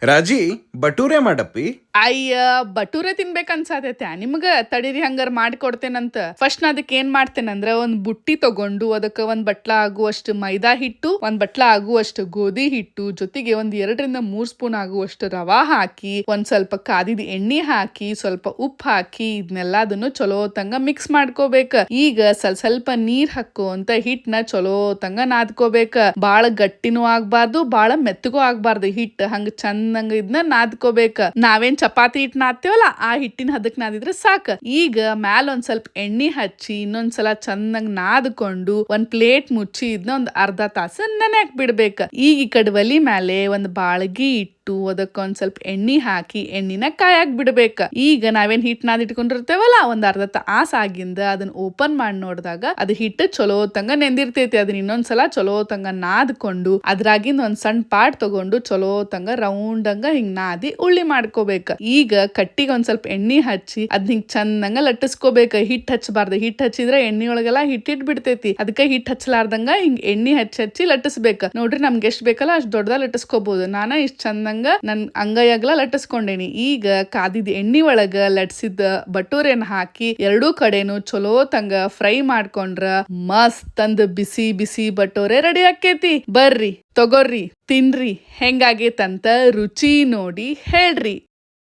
ರಾಜಿ ಬಟೂರೆ ಮಾಡಪ್ಪಿ. ಅಯ್ಯ ಬಟೂರೆ ತಿನ್ಬೇಕನ್ಸಾತೈತೆ ನಿಮ್ಗ. ತಡೀರಿ ಹಂಗಾರ ಮಾಡ್ಕೊಡ್ತೇನಂತ. ಫಸ್ಟ್ ನಾ ಅದಕ್ಕೆ ಏನ್ ಮಾಡ್ತೇನಂದ್ರ ಒಂದ್ ಬುಟ್ಟಿ ತಗೊಂಡು ಅದಕ್ಕ ಒಂದ್ ಬಟ್ಲ ಆಗುವಷ್ಟು ಮೈದಾ ಹಿಟ್ಟು, ಒಂದ್ ಬಟ್ಲ ಆಗುವಷ್ಟು ಗೋಧಿ ಹಿಟ್ಟು, ಜೊತೆಗೆ ಒಂದ್ 2-3 ಸ್ಪೂನ್ ಆಗುವಷ್ಟು ರವಾ ಹಾಕಿ, ಒಂದ್ ಸ್ವಲ್ಪ ಕಾದಿದ ಎಣ್ಣೆ ಹಾಕಿ, ಸ್ವಲ್ಪ ಉಪ್ಪು ಹಾಕಿ, ಇದನ್ನೆಲ್ಲದನ್ನು ಚಲೋ ತಂಗ ಮಿಕ್ಸ್ ಮಾಡ್ಕೋಬೇಕ. ಈಗ ಸ್ವಲ್ಪ ನೀರ್ ಹಾಕೋಂತ ಹಿಟ್ನ ಚಲೋ ತಂಗ ನಾದ್ಕೋಬೇಕ. ಬಾಳ ಗಟ್ಟಿನೂ ಆಗ್ಬಾರ್ದು, ಬಾಳ ಮೆತ್ತಗೂ ಆಗ್ಬಾರ್ದು. ಹಿಟ್ ಹಂಗ ಚಂದಂಗ ಇದನ್ನ ನಾದ್ಕೋಬೇಕ. ನಾವೇನ್ ಚಪಾತಿ ಹಿಟ್ ನಾದ್ತೇವಲ್ಲ ಆ ಹಿಟ್ಟಿನ ಹದಕ್ ನಾದಿದ್ರೆ ಸಾಕ. ಈಗ ಮ್ಯಾಲ ಒಂದ್ ಸ್ವಲ್ಪ ಎಣ್ಣೆ ಹಚ್ಚಿ ಇನ್ನೊಂದ್ಸಲ ಚಂದಂಗ್ ನಾದ್ಕೊಂಡು ಒಂದ್ ಪ್ಲೇಟ್ ಮುಚ್ಚಿ ಇದನ್ನ ಒಂದ್ ಅರ್ಧ ತಾಸ ನೆನ್ಯಾಕ್ ಬಿಡ್ಬೇಕ. ಈಗ ಈ ಕಡೆ ಒಲಿ ಮ್ಯಾಲೆ ಒಂದ್ ಬಾಳ್ಗಿ ಇಟ್ಟು ಅದಕ್ಕೊಂದ್ ಸ್ವಲ್ಪ ಎಣ್ಣೆ ಹಾಕಿ ಎಣ್ಣಿನ ಕಾಯಾಕ್ ಬಿಡ್ಬೇಕ. ಈಗ ನಾವೇನ್ ಹಿಟ್ ನಾದಿಟ್ಕೊಂಡಿರ್ತೇವಲ್ಲ ಒಂದ್ ಅರ್ಧ ತಾಸ ಆಗಿಂದ ಅದನ್ನ ಓಪನ್ ಮಾಡಿ ನೋಡಿದಾಗ ಅದ್ ಹಿಟ್ಟು ಚಲೋ ತಂಗ ನೆಂದಿರ್ತೈತಿ. ಅದನ್ನ ಇನ್ನೊಂದ್ಸಲ ಚಲೋ ತಂಗ ನಾದ್ಕೊಂಡು ಅದ್ರಾಗಿಂದ ಒಂದ್ ಸಣ್ಣ ಪಾಟ್ ತಗೊಂಡು ಚಲೋ ತಂಗ ರೌಂಡ್ ಅಂಗ ಹಿಂಗ್ ನಾದಿ ಉಳ್ಳಿ ಮಾಡ್ಕೋಬೇಕ. ಈಗ ಕಟ್ಟಿಗೆ ಒಂದ್ ಸ್ವಲ್ಪ ಎಣ್ಣೆ ಹಚ್ಚಿ ಅದ್ ಹಿಂಗ್ ಚಂದಂಗ ಲಟ್ಟಿಸ್ಕೋಬೇಕ. ಹಿಟ್ ಹಚ್ಚಬಾರ್ದು. ಹಿಟ್ ಹಚ್ಚಿದ್ರೆ ಎಣ್ಣೆ ಒಳಗೆಲ್ಲ ಹಿಟ್ಟಿಟ್ ಬಿಡ್ತೈತಿ. ಅದಕ್ಕೆ ಹಿಟ್ ಹಚ್ಚಲಾರ್ದಂಗ ಹಿಂಗ್ ಎಣ್ಣೆ ಹಚ್ಚಿ ಲಟ್ಟಿಸ್ಬೇಕ. ನೋಡ್ರಿ ನಮ್ಗೆ ಎಷ್ಟ್ ಬೇಕಲ್ಲ ಅಷ್ಟ್ ದೊಡ್ಡದಾಗ ಲಟ್ಟಿಸ್ಕೋಬಹುದು. ನಾನ ಇಷ್ಟ್ ಚಂದಂಗ ನನ್ ಅಂಗೈಯಾಗ್ಲ ಲಟ್ಟಿಸ್ಕೊಂಡೇನಿ. ಈಗ ಕಾದಿದ ಎಣ್ಣೆ ಒಳಗ ಲಟ್ಸಿದ ಬಟೂರೆನ್ ಹಾಕಿ ಎರಡೂ ಕಡೆನು ಚಲೋ ತಂಗ ಫ್ರೈ ಮಾಡ್ಕೊಂಡ್ರ ಮಸ್ತ್ ಅಂದ್ ಬಿಸಿ ಬಿಸಿ ಬಟೋರೆ ರೆಡಿ ಆಕೇತಿ. ಬರ್ರಿ ತಗೋರ್ರಿ ತಿನ್ರಿ ಹೆಂಗಾಗೇತಂತ ರುಚಿ ನೋಡಿ ಹೇಳ್ರಿ.